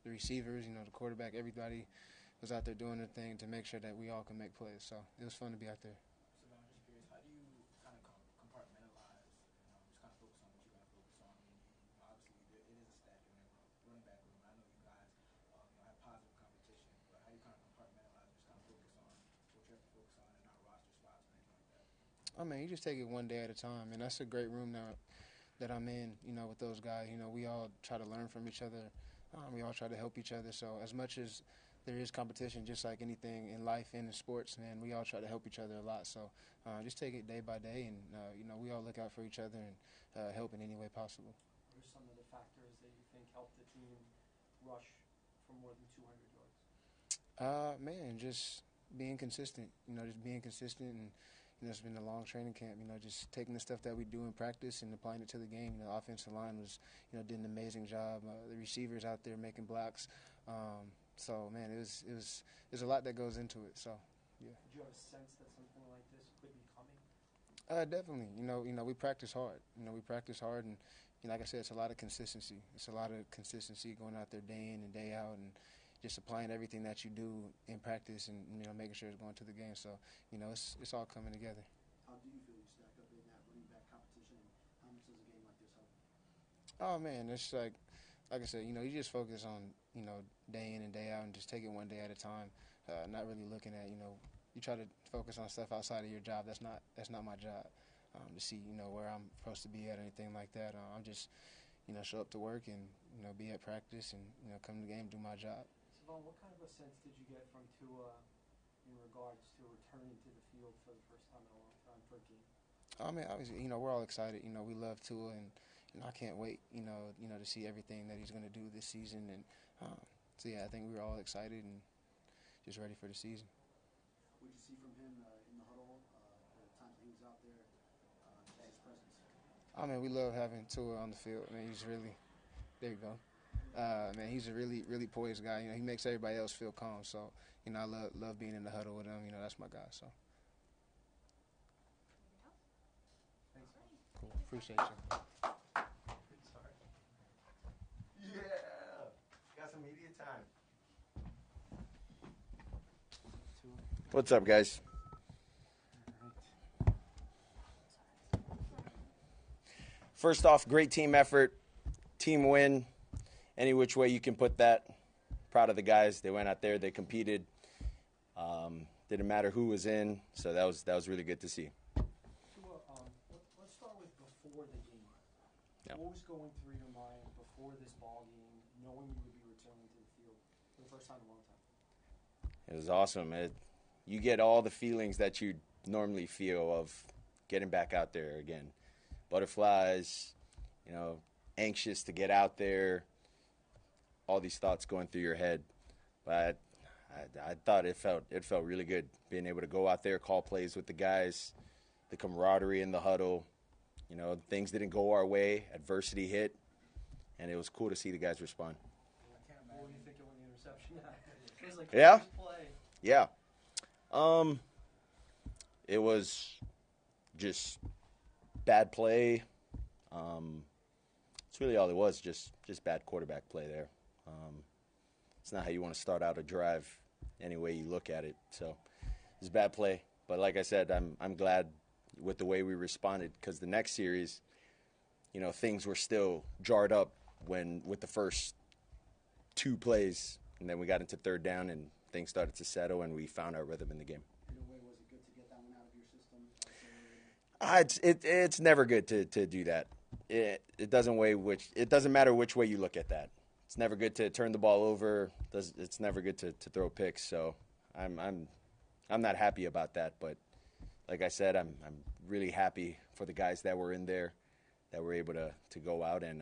the receivers, the quarterback, everybody was out there doing their thing to make sure that we all can make plays. So it was fun to be out there. So I'm just curious, how do you kind of compartmentalize and just kind of focus on what you got to focus on? I mean, obviously it is a stacked running back room. I know you guys have positive competition, but how do you kind of compartmentalize, just kind of focus on what you have to focus on and not roster spots or anything like that? I mean, you just take it one day at a time, and that's a great room now that I'm in, with those guys. We all try to learn from each other. We all try to help each other. So as much as there is competition, just like anything in life and in sports, man, we all try to help each other a lot. So just take it day by day, and, we all look out for each other and help in any way possible. What are some of the factors that you think help the team rush for more than 200 yards? Man, just being consistent, just being consistent and, it's been a long training camp, just taking the stuff that we do in practice and applying it to the game. The offensive line was, did an amazing job. The receivers out there making blocks. So, man, there's a lot that goes into it. So, yeah. Did you have a sense that something like this could be coming? Definitely. We practice hard. We practice hard, and like I said, it's a lot of consistency. It's a lot of consistency going out there day in and day out, and just applying everything that you do in practice and, making sure it's going to the game. So, it's all coming together. How do you feel you stack up in that running back competition, and how much does a game like this help? Oh, man, it's like I said, you just focus on, day in and day out and just take it one day at a time, not really looking at, you try to focus on stuff outside of your job. That's not my job, to see, where I'm supposed to be at or anything like that. I'm just, show up to work and, be at practice and, come to the game, do my job. What kind of a sense did you get from Tua in regards to returning to the field for the first time in a long time for a team? I mean, obviously, we're all excited. We love Tua, and I can't wait, to see everything that he's going to do this season. And so, yeah, I think we were all excited and just ready for the season. What did you see from him in the huddle, the times he was out there, his presence? I mean, we love having Tua on the field. I mean, he's really – there you go. Man, he's a really, really poised guy. He makes everybody else feel calm. So, I love being in the huddle with him. That's my guy. So. Thanks. Cool. Appreciate you. Sorry. Yeah. Got some media time. What's up, guys? First off, great team effort, team win. Any which way you can put that. Proud of the guys. They went out there. They competed. Didn't matter who was in. So that was really good to see. Let's start with before the game. Yep. What was going through your mind before this ball game, knowing you would be returning to the field for the first time in a long time? It was awesome. You get all the feelings that you normally feel of getting back out there again. Butterflies, anxious to get out there. All these thoughts going through your head, but I thought it felt really good being able to go out there, call plays with the guys, the camaraderie in the huddle. Things didn't go our way, adversity hit, and it was cool to see the guys respond. What were you thinking when the interception happened? It was like Yeah. Play. Yeah, it was just bad play. It's really all it was, just bad quarterback play there. It's not how you want to start out a drive any way you look at it. So it's bad play. But like I said, I'm glad with the way we responded because the next series, things were still jarred up with the first two plays. And then we got into third down and things started to settle and we found our rhythm in the game. In a way, was it good to get that one out of your system? It's never good to do that. It doesn't matter which way you look at that. It's never good to turn the ball over. It's never good to throw picks. So I'm not happy about that. But like I said, I'm really happy for the guys that were in there, that were able to go out and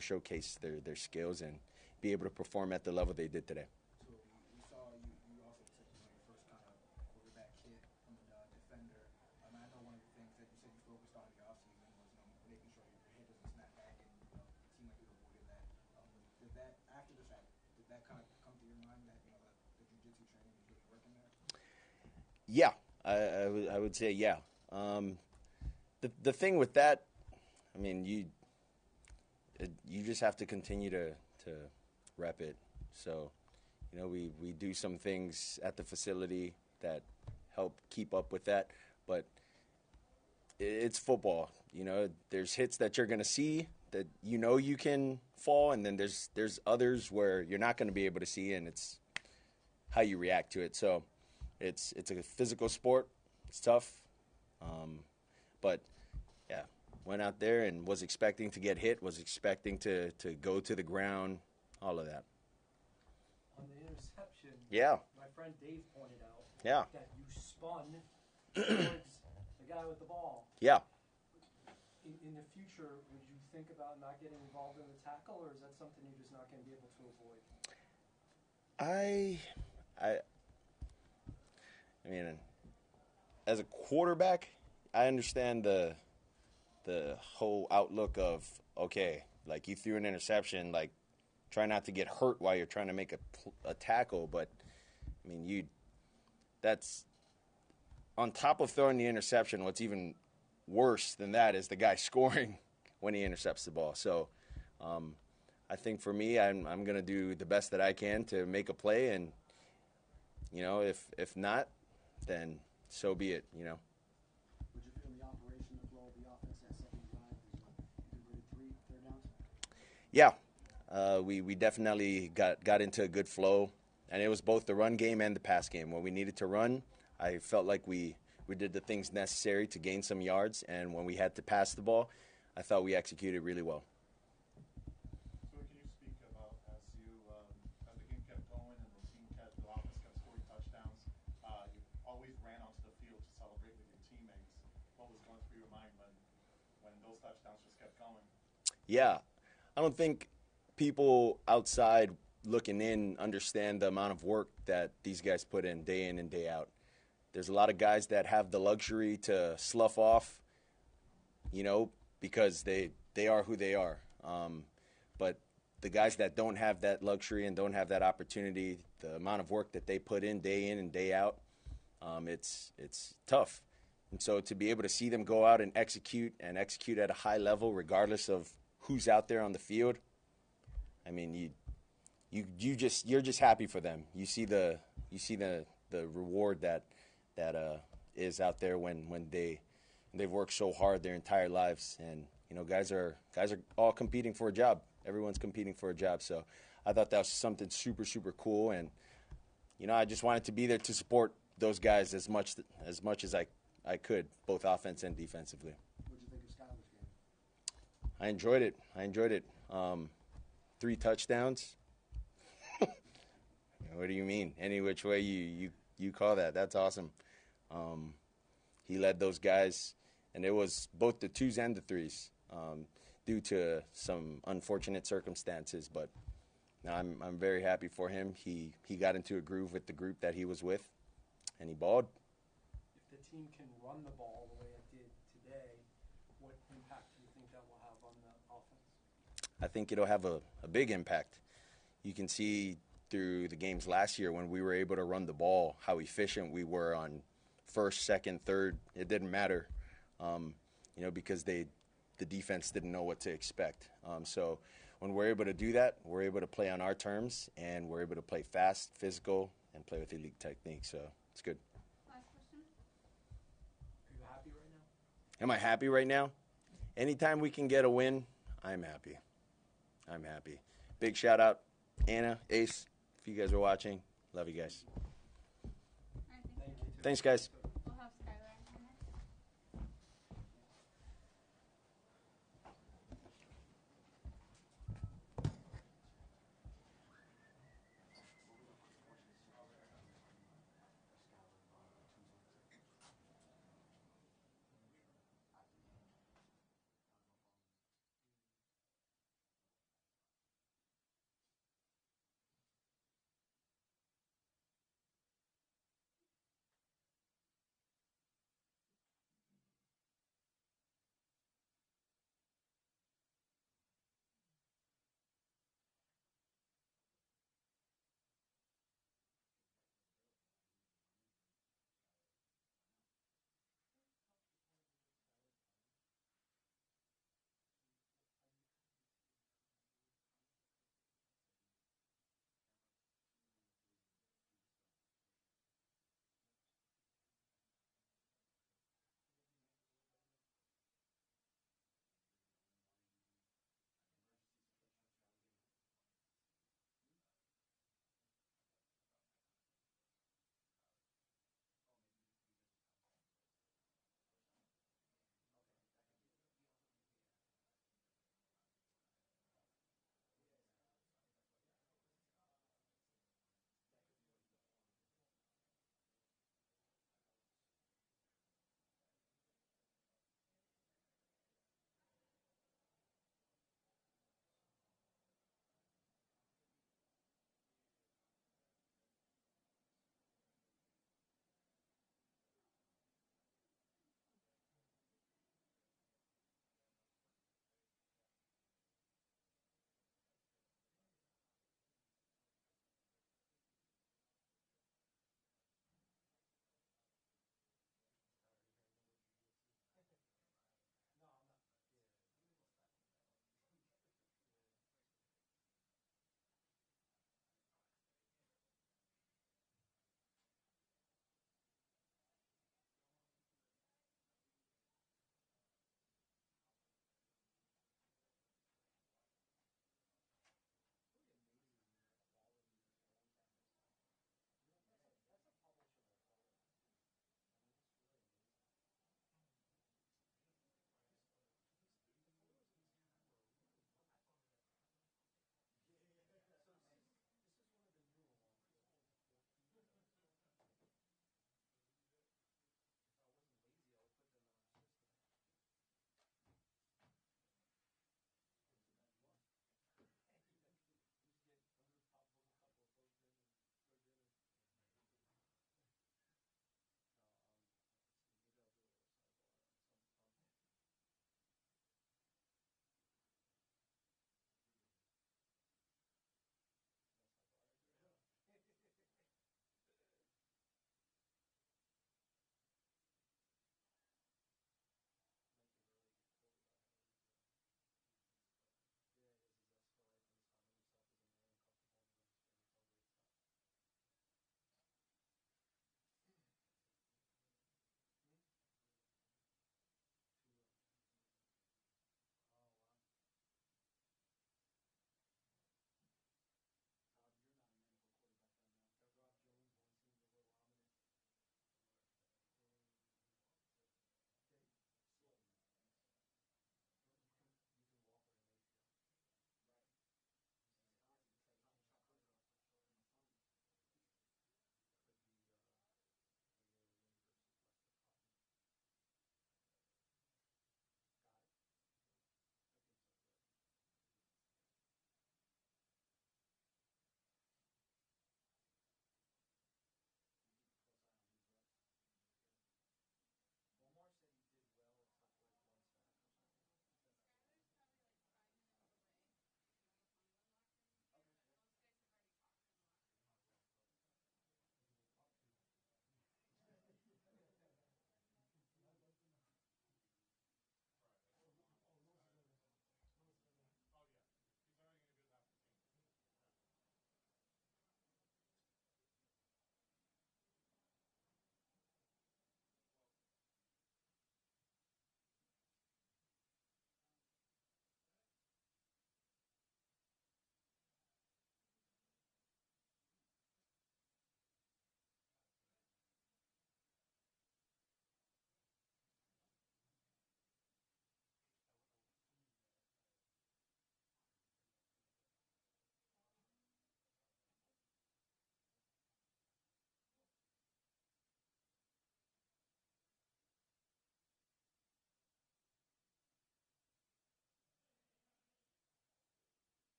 showcase their skills and be able to perform at the level they did today. So we saw you also took your first kind of quarterback hit from the defender. I know one of the things that you said you focused on in the offseason was making sure your head doesn't snap back, and it seemed like you avoided that. Did that after the fact? Did that kind of come to your mind that the jiu-jitsu training was really working there? Yeah, I would say yeah. The thing with that, I mean, you just have to continue to rep it So, we do some things at the facility that help keep up with that. But it's football. There's hits that you're going to see that you can fall, and then there's others where you're not going to be able to see, and it's how you react to it. So it's a physical sport. It's tough. But, yeah, went out there and was expecting to get hit, was expecting to go to the ground, all of that. On the interception, Yeah. my friend Dave pointed out Yeah. that you spun towards the guy with the ball. Yeah. In the future, would you think about not getting involved in the tackle, or is that something you're just not going to be able to avoid? I mean, as a quarterback, I understand the whole outlook of, okay, like you threw an interception, like try not to get hurt while you're trying to make a tackle. But, I mean, that's on top of throwing the interception, what's even worse than that is the guy scoring when he intercepts the ball. So I think for me, I'm going to do the best that I can to make a play. And, if not, then so be it, Would you feel the operation, the flow of the offense, that second drive, you converted 3 third downs? Yeah. We definitely got into a good flow, and it was both the run game and the pass game. When we needed to run, I felt like we did the things necessary to gain some yards, and when we had to pass the ball, I thought we executed really well. So can you speak about as the game kept going and the offense kept scoring touchdowns, you always ran onto the field to celebrate with your teammates. What was going through your mind when those touchdowns just kept going? Yeah. I don't think people outside looking in understand the amount of work that these guys put in and day out. There's a lot of guys that have the luxury to slough off, because they are who they are. But the guys that don't have that luxury and don't have that opportunity, the amount of work that they put in and day out, it's tough. And so to be able to see them go out and execute at a high level, regardless of who's out there on the field, I mean, you're just happy for them. You see the reward that is out there when they've worked so hard their entire lives, and guys are all competing for a job. Everyone's competing for a job. So I thought that was something super, super cool, and I just wanted to be there to support those guys as much as I could, both offense and defensively. What did you think of Skylar's game? I enjoyed it. 3 touchdowns. What do you mean? Any which way you call that? That's awesome. He led those guys, and it was both the 2s and the 3s, due to some unfortunate circumstances. But I'm very happy for him. He got into a groove with the group that he was with, and he balled. If the team can run the ball the way it did today, what impact do you think that will have on the offense? I think it'll have a big impact. You can see through the games last year when we were able to run the ball, how efficient we were on first, second, third. It didn't matter, because the defense didn't know what to expect. So when we're able to do that, we're able to play on our terms, and we're able to play fast, physical, and play with elite technique. So it's good. Last question. Are you happy right now? Am I happy right now? Anytime we can get a win, I'm happy. Big shout out, Anna, Ace, if you guys are watching. Love you guys. All right, thank you. Thanks, guys.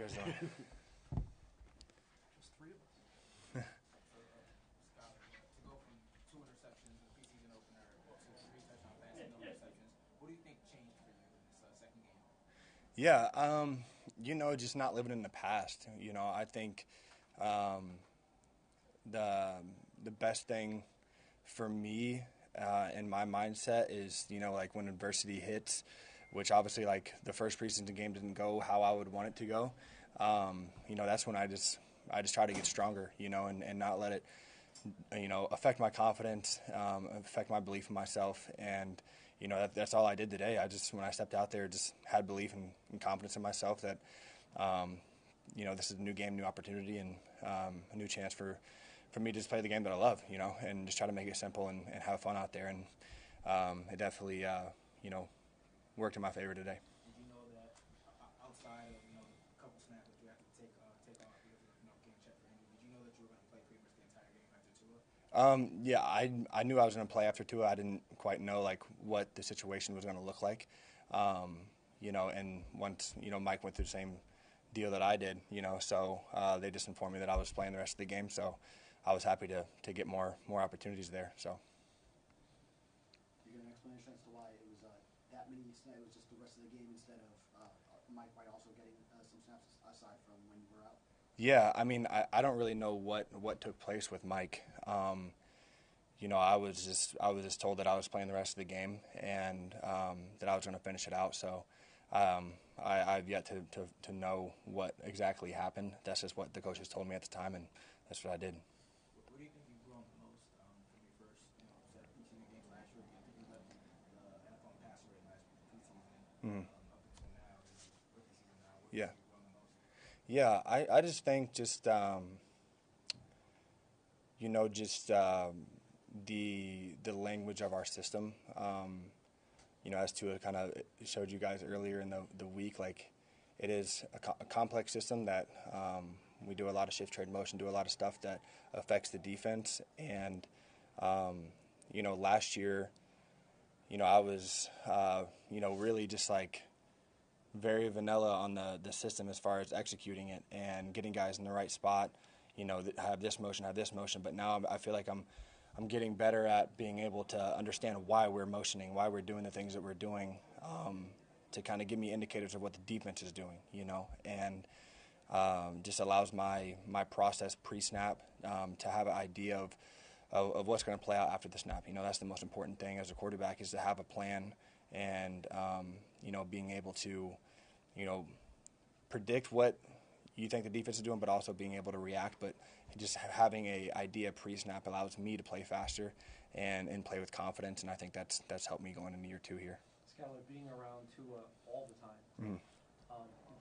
you guys doing? Just three of us. Skylar, to go from 2 interceptions in the preseason opener to 3 touchdown passes, no interceptions, what do you think changed for you in this second game? Yeah, just not living in the past. I think the best thing for me in my mindset is, like when adversity hits, which obviously like the first preseason game didn't go how I would want it to go. That's when I just try to get stronger, and not let it, affect my confidence, affect my belief in myself. And, that's all I did today. When I stepped out there, just had belief and confidence in myself that, this is a new game, new opportunity, and a new chance for me to just play the game that I love, and just try to make it simple and have fun out there. And it definitely, worked in my favor today. Did you know that outside of a couple snaps that you have to take off because of getting checked for injury, did you know that you were going to play pretty much the entire game after Tua? Yeah, I knew I was going to play after Tua. I didn't quite know like what the situation was going to look like, and once Mike went through the same deal that I did, so they just informed me that I was playing the rest of the game. So I was happy to get more opportunities there. So. You get an explanation as to why it was that many snaps? It was just the rest of the game instead of Mike White also getting some snaps aside from when you were out? Yeah, I mean, I don't really know what took place with Mike. I was just told that I was playing the rest of the game and that I was going to finish it out. So I've yet to know what exactly happened. That's just what the coaches told me at the time, and that's what I did. What do you think you've grown the most from your first set of preseason games last year? Do you think you led the NFL passer rate last preseason up until now, rookie season now? What do you think you've grown the most? Yeah, I just think the language of our system, as Tua kind of showed you guys earlier in the week, like it is a complex system that we do a lot of shift trade motion, do a lot of stuff that affects the defense. And, last year, I was, really just like very vanilla on the system as far as executing it and getting guys in the right spot, have this motion. But now I feel like I'm getting better at being able to understand why we're motioning, why we're doing the things that we're doing, to kind of give me indicators of what the defense is doing, and just allows my process pre-snap to have an idea of what's going to play out after the snap. That's the most important thing as a quarterback, is to have a plan and, being able to, predict what you think the defense is doing, but also being able to react. But just having a idea pre-snap allows me to play faster and play with confidence, and I think that's helped me going into year 2 here. Skylar, being around Tua all the time, you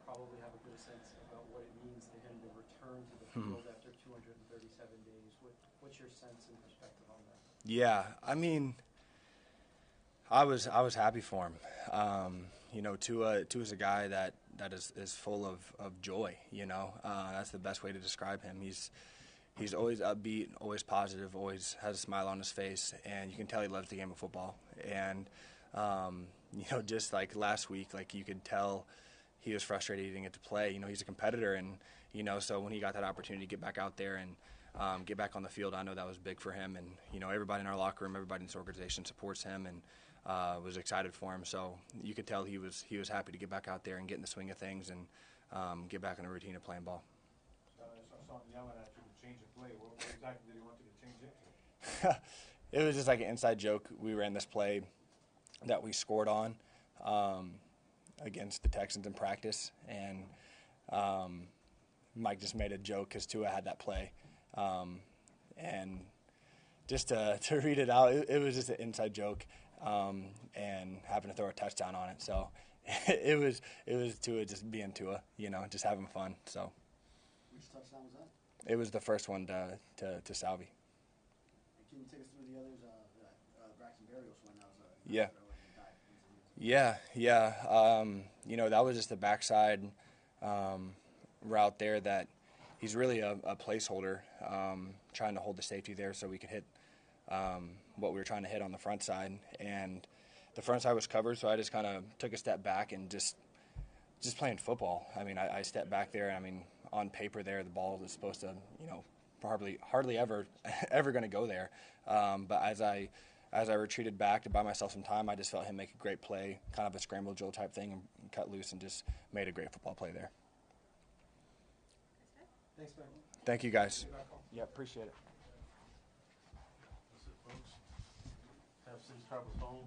probably have a good sense about what it means to him to return to the field after 237 days. What's your sense and perspective on that? Yeah, I mean, I was happy for him. Tua's a guy that is full of joy. That's the best way to describe him. He's always upbeat, always positive, always has a smile on his face, and you can tell he loves the game of football. And just like last week, like you could tell he was frustrated he didn't get to play. He's a competitor, and so when he got that opportunity to get back out there and get back on the field, I know that was big for him. And everybody in our locker room, everybody in this organization supports him and was excited for him. So you could tell he was happy to get back out there and get in the swing of things and get back in a routine of playing ball. I saw him yelling at you to change the play. What exactly did he want you to change it to? It was just like an inside joke. We ran this play that we scored on against the Texans in practice, and Mike just made a joke because Tua had that play. And just to read it out, it was just an inside joke and having to throw a touchdown on it. So it was Tua just being Tua, just having fun. So. Which touchdown was that? It was the first one to Salvi. Can you take us through the others? Braxton Berrios one. That was a Yeah. That was just the backside route there that he's really a placeholder, trying to hold the safety there so we could hit what we were trying to hit on the front side. And the front side was covered, so I just kind of took a step back and just just playing football. I mean, I stepped back there, and I mean, on paper there, the ball is supposed to, you know, hardly ever going to go there. But as I retreated back to buy myself some time, I just felt him make a great play, kind of a scramble drill type thing, and cut loose and just made a great football play there. Thanks, man. Thank you, guys. Yeah, appreciate it. That's it, folks. Have City's Travels home.